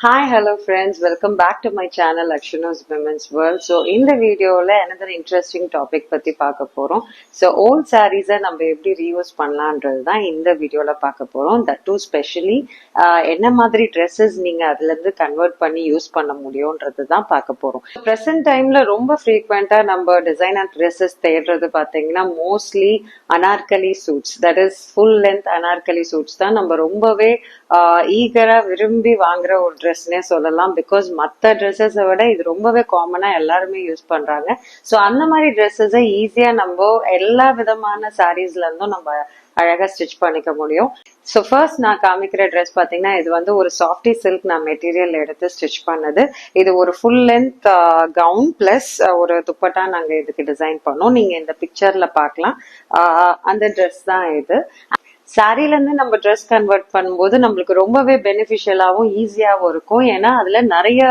Hi, hello friends. Welcome back to my channel Akshana's Women's World. So in the video another interesting topic பத்தி பார்க்க போறோம். So old sarees நம்ம எப்படி reuse பண்ணலாம்ன்றது தான் இந்த வீடியோல பார்க்க போறோம். That too specially என்ன மாதிரி dresses நீங்க அதுல இருந்து கன்வெர்ட் பண்ணி யூஸ் பண்ண முடியும்ன்றது தான் பார்க்க போறோம். Present timeல ரொம்ப frequent நம்ம designer dresses தேடுறது பாத்தீங்கன்னா mostly anarkali suits. That is full length anarkali suits தான் நம்ம ரொம்பவே ஈகரா விரும்பி வாங்குற ஒரு ட்ரெஸ்னே சொல்லலாம். பிகாஸ் மற்ற ட்ரெஸ்ஸஸை விட இது ரொம்பவே காமனா எல்லாருமே யூஸ் பண்றாங்க. ஸோ அந்த மாதிரி ட்ரெஸ்ஸஸை ஈஸியா நம்ம எல்லா விதமான சாரீஸ்ல இருந்தும் நம்ம அழகா ஸ்டிச் பண்ணிக்க முடியும். ஸோ ஃபர்ஸ்ட் நான் காமிக்கிற ட்ரெஸ் பாத்தீங்கன்னா இது வந்து ஒரு சாஃப்டி சில்க் நான் மெட்டீரியல் எடுத்து ஸ்டிச் பண்ணது. இது ஒரு ஃபுல் லென்த் கவுன் பிளஸ் ஒரு துப்பட்டா நாங்க இதுக்கு டிசைன் பண்ணோம். நீங்க இந்த பிக்சர்ல பாக்கலாம். அந்த ட்ரெஸ் தான் இது. சாரில இருந்து நம்ம ட்ரெஸ் கன்வெர்ட் பண்ணும்போது நம்மளுக்கு ரொம்பவே பெனிஃபிஷியலாவும் ஈஸியாவும் இருக்கும். ஏன்னா அதுல நிறைய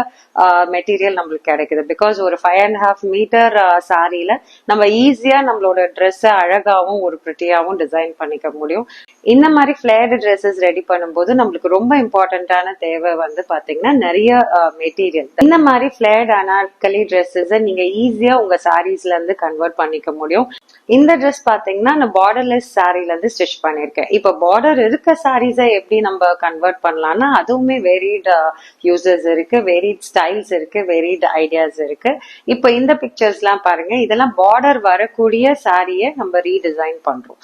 மெட்டீரியல் நம்மளுக்கு கிடைக்குது. பிகாஸ் ஒரு 5.5 மீட்டர் சாரியில நம்ம ஈஸியா நம்மளோட ட்ரெஸ்ஸை அழகாவும் ஒரு பிரிட்டியாவும் டிசைன் பண்ணிக்க முடியும். இந்த மாதிரி ஃபிளேர்டு ட்ரெஸ்ஸஸ் ரெடி பண்ணும்போது நம்மளுக்கு ரொம்ப இம்பார்ட்டன்டான தேவை வந்து பாத்தீங்கன்னா நிறைய மெட்டீரியல். இந்த மாதிரி ஃபிளேர்டு அனார்கலி ட்ரெஸ்ஸஸை நீங்க ஈஸியா உங்க சாரீஸ்ல இருந்து கன்வெர்ட் பண்ணிக்க முடியும். இந்த ட்ரெஸ் பாத்தீங்கன்னா நான் பார்டர்லெஸ் சாரில இருந்து ஸ்டிச் பண்ணிருக்கேன். இப்ப பார்டர் இருக்க சாரீஸை எப்படி நம்ம கன்வெர்ட் பண்ணலாம்னா அதுவுமே வெரிட் யூசஸ் இருக்கு, வெரிட் ஸ்டைல்ஸ் இருக்கு, வெரிட் ஐடியாஸ் இருக்கு. இப்ப இந்த பிக்சர்ஸ் எல்லாம் பாருங்க. இதெல்லாம் பார்டர் வரக்கூடிய சாரியை நம்ம ரீடிசைன் பண்றோம்.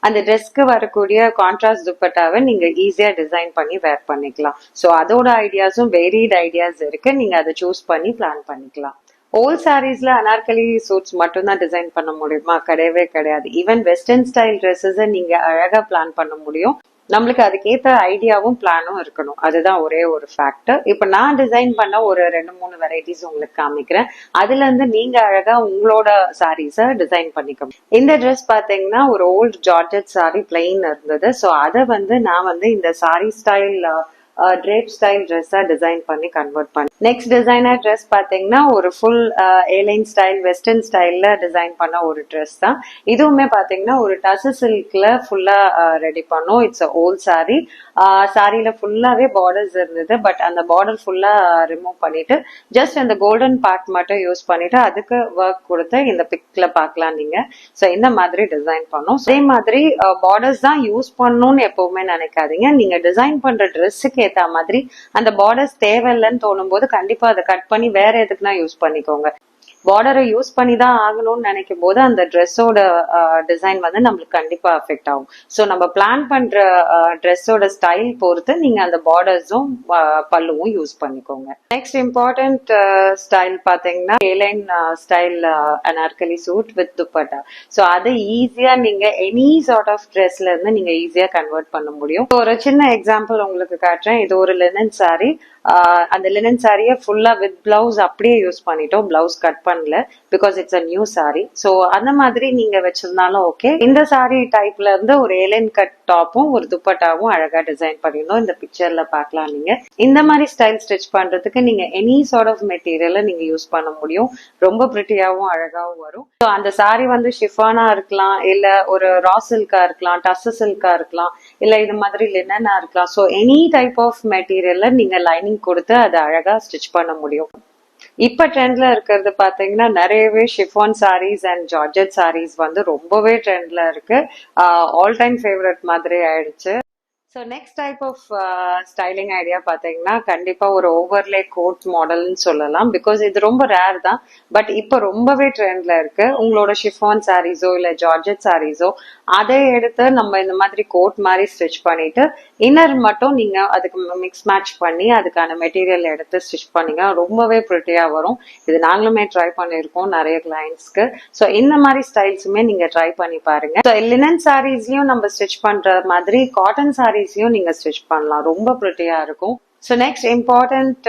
அந்த ட்ரெஸ்க்கு வரக்கூடிய கான்ட்ராஸ்ட் துப்பட்டாவை நீங்க ஈஸியா டிசைன் பண்ணி வேர் பண்ணிக்கலாம். ஸோ அதோட ஐடியாஸும் வெரிட் ஐடியாஸ் இருக்கு. நீங்க அதை சூஸ் பண்ணி பிளான் பண்ணிக்கலாம். ஓல்ட் சாரீஸ்ல அனார்கலி சூட்ஸ் மட்டும் தான் டிசைன் பண்ண முடியுமா? கிடையவே கிடையாது. ஈவன் வெஸ்டர்ன் ஸ்டைல் ட்ரெஸ்ஸஸ் நீங்க அழகா பிளான் பண்ண முடியும். நம்மளுக்கு அதுக்கேற்ற ஐடியாவும் பிளானும் இருக்கணும். அதுதான் ஒரே ஒரு ஃபேக்டர். இப்ப நான் டிசைன் பண்ண ஒரு 2-3 வெரைட்டிஸ் உங்களுக்கு காமிக்கிறேன். அதுல இருந்து நீங்க அழகா உங்களோட சாரீஸ டிசைன் பண்ணிக்கணும். இந்த ட்ரெஸ் பாத்தீங்கன்னா ஒரு ஓல்ட் ஜார்ஜெட் சாரி பிளெயின் இருந்தது. ஸோ அதை வந்து நான் வந்து இந்த சாரி ஸ்டைல் ட்ரேப் ஸ்டைல் ட்ரெஸ்ஸா டிசைன் பண்ணி கன்வெர்ட் பண்ணி நெக்ஸ்ட் டிசைனர் ட்ரெஸ் பாத்தீங்கன்னா ஒரு ஃபுல் ஏலைன் ஸ்டைல் வெஸ்டர்ன் ஸ்டைல்ல டிசைன் பண்ண ஒரு ட்ரெஸ் தான். இதுவுமே பாத்தீங்கன்னா ஒரு டசு சில்க்ல ஃபுல்லா ரெடி பண்ணோம். It's volt sorry. சாரியில ஃபுல்லாவே பார்டர்ஸ் இருந்தது. பட் அந்த பார்டர் ஃபுல்லா ரிமூவ் பண்ணிட்டு ஜஸ்ட் அந்த கோல்டன் பார்ட் மட்டும் யூஸ் பண்ணிட்டு அதுக்கு ஒர்க் கொடுத்து இந்த பிக்ல பாக்கலாம் நீங்க. ஸோ இந்த மாதிரி டிசைன் பண்ணோம். அதே மாதிரி பார்டர்ஸ் தான் யூஸ் பண்ணணும்னு எப்பவுமே நினைக்காதீங்க. நீங்க டிசைன் பண்ற ட்ரெஸ்ஸுக்கு ஏத்த மாதிரி அந்த பார்டர்ஸ் தேவையில்லைன்னு தோணும் போது கண்டிப்பா அதை கட் பண்ணி வேற எதுக்குன்னா யூஸ் பண்ணிக்கோங்க. பார்டரை யூஸ் பண்ணி தான் ஆகணும்னு நினைக்கும் போது அந்த ட்ரெஸ்ஸோட டிசைன் வந்து நம்மளுக்கு கண்டிப்பா அஃபெக்ட் ஆகும். ஸோ நம்ம பிளான் பண்ற ட்ரெஸ்ஸோட ஸ்டைல் பொறுத்து நீங்க அந்த பார்டர்ஸும் பல்லுவும் யூஸ் பண்ணிக்கோங்க. நெக்ஸ்ட் இம்பார்ட்டன்ட் ஸ்டைல் பாத்தீங்கன்னா A-line style Anarkali suit with dupatta. So அதை ஈஸியா நீங்க எனி சார்ட் ஆஃப் ட்ரெஸ்ல இருந்து நீங்க ஈஸியா கன்வெர்ட் பண்ண முடியும். ஒரு சின்ன எக்ஸாம்பிள் உங்களுக்கு காட்டுறேன். இது ஒரு லினன் சாரி. அந்த லினன் சாரியை ஃபுல்லா வித் பிளவுஸ் அப்படியே யூஸ் பண்ணிட்டோம். பிளவுஸ் கட் பண்ணல. Because it's a new sorry. So அந்த மாதிரி நீங்க வச்சிருந்தாலும் ஓகே. இந்த சாரி டைப்ல இருந்து ஒரு ஏலைன் கட் டாப்பும் ஒரு துப்பட்டாவும் அழகா டிசைன் பண்ணிருந்தோம். இந்த பிக்சர்ல பாக்கலாம் நீங்க. இந்த மாதிரி ஸ்டைல் ஸ்டிச் பண்றதுக்கு நீங்க எனி சார்ட் ஆஃப் மெட்டீரியலை நீங்க யூஸ் பண்ண முடியும். ரொம்ப பிரிட்டியாவும் அழகாவும் வரும். ஸோ அந்த சாரி வந்து ஷிஃபானா இருக்கலாம், இல்ல ஒரு ரா சில்கா இருக்கலாம், டஸ்ஸு சில்கா இருக்கலாம், இல்ல இது மாதிரி லினனா இருக்கலாம். ஸோ எனி டைப் ஆஃப் மெட்டீரியல்ல நீங்க லைனிங் கொடுத்து அதை அழகா ஸ்டிச் பண்ண முடியும். இப்ப ட்ரெண்ட்ல இருக்கிறது பாத்தீங்கன்னா நிறையவே chiffon saris and georgette saris வந்து ரொம்பவே ட்ரெண்ட்ல இருக்கு. ஆல் டைம் ஃபேவரட் மாதிரி ஆயிடுச்சு. So next type of styling idea பார்த்தீங்கன்னா கண்டிப்பா ஒரு ஓவர்லே கோட் மாடல்னு சொல்லலாம். பிகாஸ் இது ரொம்ப ரேர் தான். பட் இப்போ ரொம்பவே ட்ரெண்ட்ல இருக்கு. உங்களோட ஷிஃபான் சாரீஸோ இல்ல ஜார்ஜெட் சாரீஸோ அதை எடுத்து நம்ம இந்த மாதிரி கோட் மாதிரி ஸ்டிச் பண்ணிட்டு இன்னர் மட்டும் நீங்க அதுக்கு மிக்ஸ் மேட்ச் பண்ணி அதுக்கான மெட்டீரியல் எடுத்து ஸ்டிச் பண்ணீங்க ரொம்பவே ப்ரிட்டியா வரும். இது நாங்களுமே ட்ரை பண்ணியிருக்கோம் நிறைய கிளைண்ட்ஸ்க்கு. ஸோ இந்த மாதிரி ஸ்டைல்ஸுமே நீங்க ட்ரை பண்ணி பாருங்க. லினன் சாரீஸ்லயும் நம்ம ஸ்டிச் பண்ற மாதிரி காட்டன் சாரீஸ் நீங்க ஸ்டிச் பண்ணலாம். ரொம்ப பிரிட்டியா இருக்கும். ஸோ நெக்ஸ்ட் இம்பார்ட்டன்ட்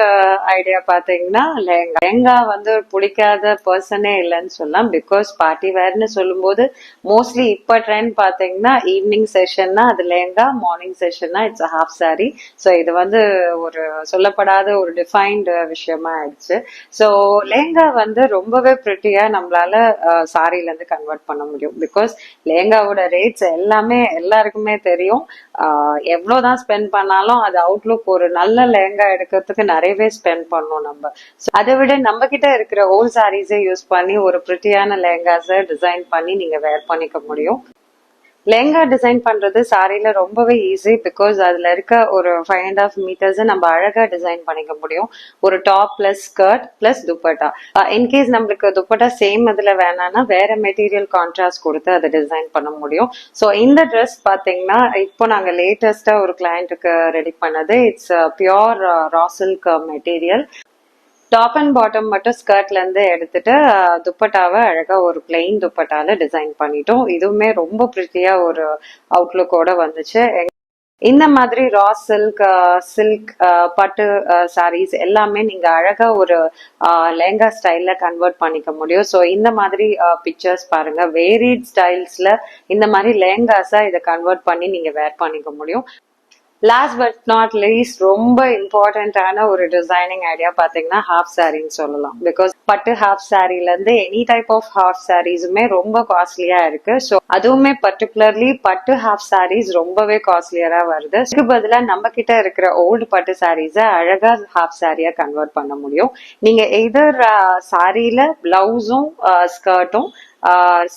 ஐடியா பாத்தீங்கன்னா லெஹங்கா. லெஹங்கா வந்து பிடிக்காத பர்சனே இல்லைன்னு சொல்லலாம். பிகாஸ் பார்ட்டி வேர்னு சொல்லும்போது மோஸ்ட்லி இப்ப ட்ரெண்ட் பாத்தீங்கன்னா ஈவினிங் செஷன்னா அது லெஹங்கா, மார்னிங் செஷன்னா இட்ஸ் ஹாஃப் சாரி. ஸோ இது வந்து ஒரு சொல்லப்படாத ஒரு டிஃபைன்டு விஷயமா ஆயிடுச்சு. ஸோ லெஹங்கா வந்து ரொம்பவே பிரிட்டியா நம்மளால சாரில இருந்து கன்வெர்ட் பண்ண முடியும். பிகாஸ் லெஹங்காவோட ரேட்ஸ் எல்லாமே எல்லாருக்குமே தெரியும். எவ்வளவுதான் ஸ்பெண்ட் பண்ணாலும் அது அவுட்லுக் ஒரு நல்ல பிரிட்டியான லெஹங்கா எடுக்கிறதுக்கு நிறையவே ஸ்பெண்ட் பண்ணோம் நம்ம. அதை விட நம்ம கிட்ட இருக்கிற ஓல்ட் சாரீஸை யூஸ் பண்ணி ஒரு பிரிட்டியான லெஹங்காஸை டிசைன் பண்ணி நீங்க வேர் பண்ணிக்க முடியும். லெஹங்கா டிசைன் பண்றது சாரியில ரொம்பவே ஈஸி. பிகாஸ் அதுல இருக்க ஒரு 5.5 meters நம்ம அழகா டிசைன் பண்ணிக்க முடியும். ஒரு top plus skirt plus dupatta. In case நம்மளுக்கு துப்பட்டா சேம் இதுல வேணாம்னா வேற மெட்டீரியல் கான்ட்ராஸ்ட் கொடுத்து அதை டிசைன் பண்ண முடியும். ஸோ இந்த ட்ரெஸ் பாத்தீங்கன்னா இப்போ நாங்க லேட்டஸ்டா ஒரு கிளையண்ட்டுக்கு ரெடி பண்ணது. It's pure raw silk material. Top and bottom மட்டும் ஸ்கர்ட்ல இருந்து எடுத்துட்டு துப்பட்டாவை அழகா ஒரு பிளெயின் துப்பட்டால டிசைன் பண்ணிட்டோம். இதுவுமே ரொம்ப பிரிட்டியா ஒரு அவுட்லுக்கோட வந்துச்சு. இந்த மாதிரி ரா சில்க் பட்டு சாரீஸ் எல்லாமே நீங்க அழகா ஒரு லெஹங்கா ஸ்டைல்ல கன்வெர்ட் பண்ணிக்க முடியும். ஸோ இந்த மாதிரி பிக்சர்ஸ் பாருங்க. வேரிட் ஸ்டைல்ஸ்ல இந்த மாதிரி லெஹங்காஸா இதை கன்வெர்ட் பண்ணி நீங்க வேர் பண்ணிக்க முடியும். லாஸ்ட் பட் நாட் லீஸ்ட் ரொம்ப இம்பார்ட்டன்டான ஒரு டிசைனிங் ஐடியா பாத்தீங்கன்னா ஹாஃப் சாரின்னு சொல்லலாம். பிகாஸ் பட்டு ஹாஃப் சாரில இருந்து எனி டைப் ஆஃப் ஹாஃப் சாரீஸுமே ரொம்ப காஸ்ட்லியா இருக்கு. ஸோ அதுவுமே பர்டிகுலர்லி பட்டு ஹாஃப் சாரீஸ் ரொம்பவே காஸ்ட்லியரா வருது. இதுக்கு பதிலா நம்ம கிட்ட இருக்கிற ஓல்டு பட்டு சாரீஸை அழகா ஹாஃப் சாரியா கன்வெர்ட் பண்ண முடியும். நீங்க எதர் சாரியில பிளவுஸும் ஸ்கர்ட்டும்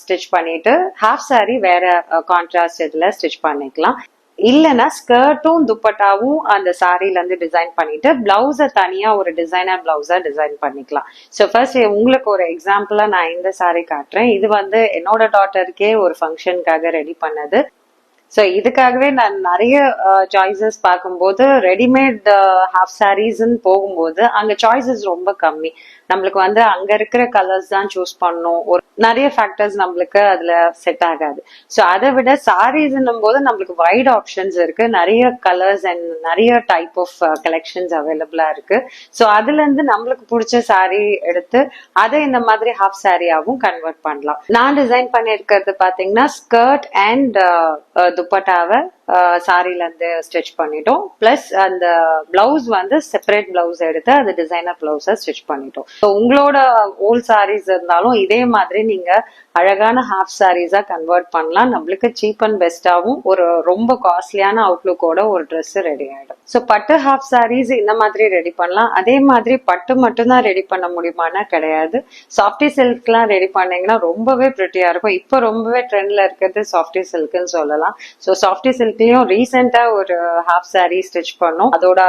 ஸ்டிச் பண்ணிட்டு ஹாஃப் சாரி வேற கான்ட்ராஸ்ட் இதுல ஸ்டிச் பண்ணிக்கலாம். இல்லைன்னா ஸ்கர்ட்டும் துப்பட்டாவும் அந்த சாரில இருந்து டிசைன் பண்ணிட்டு பிளவுஸ தனியா ஒரு டிசைனர் பிளவுஸா டிசைன் பண்ணிக்கலாம். ஸோ ஃபர்ஸ்ட் உங்களுக்கு ஒரு எக்ஸாம்பிளா நான் இந்த சாரி காட்டுறேன். இது என்னோட டாட்டருக்கே ஒரு ஃபங்க்ஷனுக்காக ரெடி பண்ணது. ஸோ இதுக்காகவே நான் நிறைய சாய்ஸஸ் பார்க்கும்போது ரெடிமேட் ஹாஃப் சாரீஸ்ன்னு போகும்போது அங்க சாய்ஸஸ் ரொம்ப கம்மி. நம்மளுக்கு அங்க இருக்கிற கலர்ஸ் தான் சூஸ் பண்ணணும். ஒரு நிறைய ஃபேக்டர்ஸ் நம்மளுக்கு அதுல செட் ஆகாது. ஸோ அதை விட சாரீஸ்ன்னும் போது நம்மளுக்கு வைட் ஆப்ஷன்ஸ் இருக்கு. நிறைய கலர்ஸ் அண்ட் நிறைய டைப் ஆஃப் கலெக்ஷன்ஸ் அவைலபிளா இருக்கு. ஸோ அதுல இருந்து நம்மளுக்கு பிடிச்ச சாரீ எடுத்து அதை இந்த மாதிரி ஹாஃப் சாரியாவும் கன்வெர்ட் பண்ணலாம். நான் டிசைன் பண்ணிருக்கிறது பாத்தீங்கன்னா ஸ்கர்ட் அண்ட் துப்பட்டாவை சாரில இருந்து ஸ்டிச் பண்ணிட்டோம். பிளஸ் அந்த பிளவுஸ் செப்பரேட் பிளவுஸ் எடுத்து அது டிசைனர் பிளவுஸ ஸ்டிச் பண்ணிட்டோம். உங்களோட ஓல்ட் சாரீஸ் இருந்தாலும் இதே மாதிரி நீங்க அழகான ஹாஃப் சாரீஸா கன்வெர்ட் பண்ணலாம். நம்மளுக்கு சீப் அண்ட் பெஸ்டாவும் ஒரு ரொம்ப காஸ்ட்லியான அவுட்லுக்கோட ஒரு ட்ரெஸ் ரெடி ஆயிடும். ஸோ பட்டு ஹாஃப் சாரீஸ் இந்த மாதிரி ரெடி பண்ணலாம். அதே மாதிரி பட்டு மட்டும்தான் ரெடி பண்ண முடியுமானா கிடையாது. சாஃப்டி சில்க்லாம் ரெடி பண்ணீங்கன்னா ரொம்பவே பிரிட்டியா இருக்கும். இப்போ ரொம்பவே ட்ரெண்ட்ல இருக்கிறது சாஃப்டி சில்க்னு சொல்லலாம். ஸோ சாஃப்டி சில்க்லயும் ரீசெண்டா ஒரு ஹாஃப் சாரீ ஸ்டிச் பண்ணோம். அதோட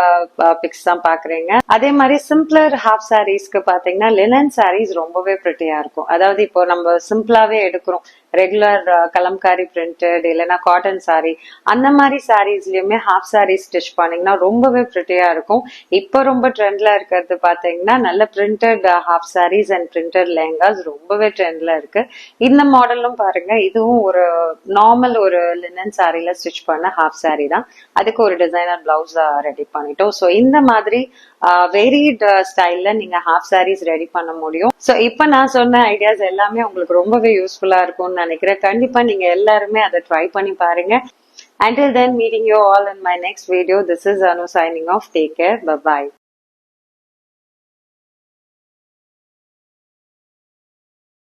பிக்ஸ் தான் பாக்குறீங்க. அதே மாதிரி சிம்பிளர் ஹாஃப் சாரீஸ்க்கு பாத்தீங்கன்னா லினன் சாரீஸ் ரொம்பவே பிரிட்டியா இருக்கும். அதாவது இப்போ நம்ம சிம்பிளாவே எடுக்கிறோம். ரெகுலர் கலம்காரி பிரிண்டட் இல்லைன்னா காட்டன் சாரி அந்த மாதிரி சாரீஸ்லயுமே ஹாஃப் சாரி ஸ்டிச் பண்ணீங்கன்னா ரொம்பவே பிரிட்டியா இருக்கும். இப்போ ரொம்ப ட்ரெண்ட்ல இருக்கிறது பாத்தீங்கன்னா நல்ல printed half saris and printed lehengas ரொம்பவே ட்ரெண்ட்ல இருக்கு. இந்த மாடலும் பாருங்க. இதுவும் ஒரு நார்மல் ஒரு லினன் சாரில ஸ்டிச் பண்ண ஹாஃப் சாரி தான். அதுக்கு ஒரு டிசைனர் பிளவுஸ் ரெடி பண்ணிட்டோம். ஸோ இந்த மாதிரி வேரிட் ஸ்டைல்ல நீங்க ஹாஃப் சாரீஸ் ரெடி பண்ண முடியும். ஸோ இப்போ நான் சொன்ன ஐடியாஸ் எல்லாமே உங்களுக்கு ரொம்பவே யூஸ்ஃபுல்லா இருக்கும்னு நினைக்கிறேன். கண்டிப்பா நீங்க எல்லாருமே அதை ட்ரை பண்ணி பாருங்க. Until then, meeting you all in my next video. This is Anu signing off. Take care. Bye bye.